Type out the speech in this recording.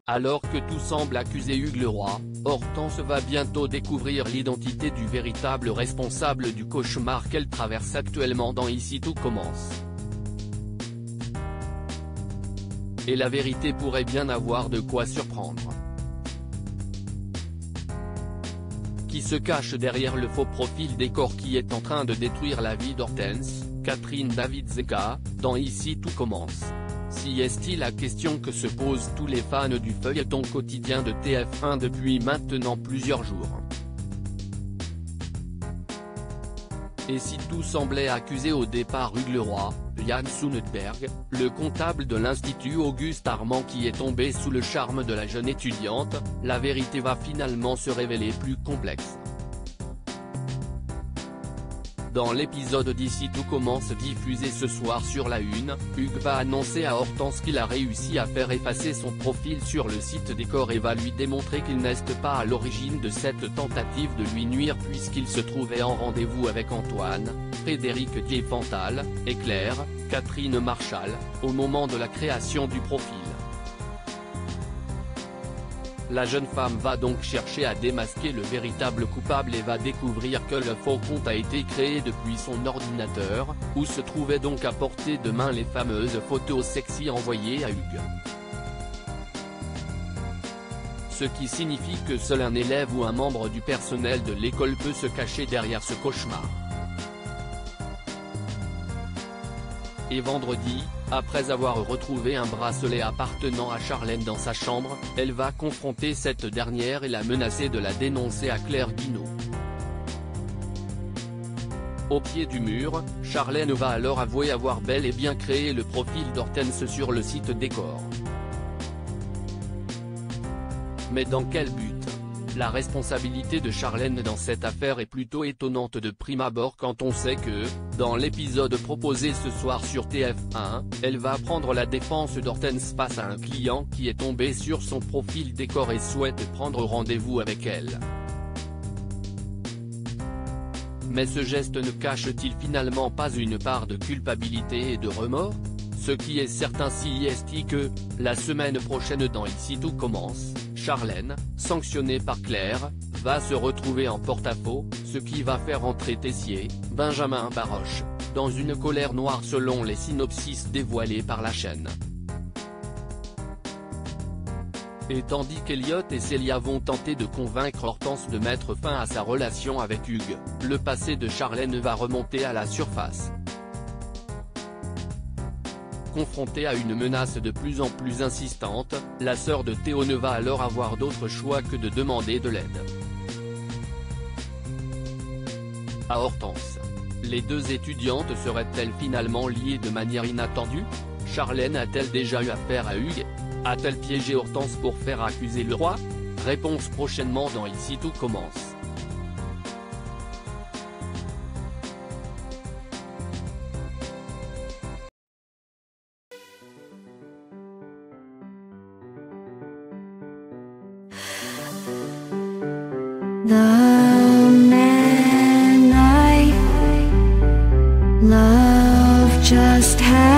Alors que tout semble accuser Hugues Leroy, Hortense va bientôt découvrir l'identité du véritable responsable du cauchemar qu'elle traverse actuellement dans Ici tout commence. Et la vérité pourrait bien avoir de quoi surprendre. Qui se cache derrière le faux profil décor qui est en train de détruire la vie d'Hortense, Catherine David-Zeka, dans Ici tout commence. Si est-il la question que se posent tous les fans du feuilleton quotidien de TF1 depuis maintenant plusieurs jours. Et si tout semblait accuser au départ Hugues Leroy, Yann Soenetberg, le comptable de l'Institut Auguste Armand qui est tombé sous le charme de la jeune étudiante, la vérité va finalement se révéler plus complexe. Dans l'épisode d'Ici tout commence diffusé ce soir sur la Une, Hugues va annoncer à Hortense qu'il a réussi à faire effacer son profil sur le site décor et va lui démontrer qu'il n'est pas à l'origine de cette tentative de lui nuire puisqu'il se trouvait en rendez-vous avec Antoine, Frédéric Diefenthal, et Claire, Catherine Marchal, au moment de la création du profil. La jeune femme va donc chercher à démasquer le véritable coupable et va découvrir que le faux compte a été créé depuis son ordinateur, où se trouvaient donc à portée de main les fameuses photos sexy envoyées à Hugues. Ce qui signifie que seul un élève ou un membre du personnel de l'école peut se cacher derrière ce cauchemar. Et vendredi, après avoir retrouvé un bracelet appartenant à Charlène dans sa chambre, elle va confronter cette dernière et la menacer de la dénoncer à Claire Guinaud. Au pied du mur, Charlène va alors avouer avoir bel et bien créé le profil d'Hortense sur le site décor. Mais dans quel but ? La responsabilité de Charlène dans cette affaire est plutôt étonnante de prime abord quand on sait que, dans l'épisode proposé ce soir sur TF1, elle va prendre la défense d'Hortense face à un client qui est tombé sur son profil décor et souhaite prendre rendez-vous avec elle. Mais ce geste ne cache-t-il finalement pas une part de culpabilité et de remords ? Ce qui est certain est que, la semaine prochaine dans Ici tout commence, Charlène, sanctionnée par Claire, va se retrouver en porte-à-faux, ce qui va faire entrer Tessier, Benjamin Baroche, dans une colère noire selon les synopsis dévoilés par la chaîne. Et tandis qu'Elliot et Célia vont tenter de convaincre Hortense de mettre fin à sa relation avec Hugues, le passé de Charlène va remonter à la surface. Confrontée à une menace de plus en plus insistante, la sœur de Théo ne va alors avoir d'autre choix que de demander de l'aide à Hortense. Les deux étudiantes seraient-elles finalement liées de manière inattendue ? Charlène a-t-elle déjà eu affaire à Hugues ? A-t-elle piégé Hortense pour faire accuser Leroy ? Réponse prochainement dans Ici tout commence. The man I love just had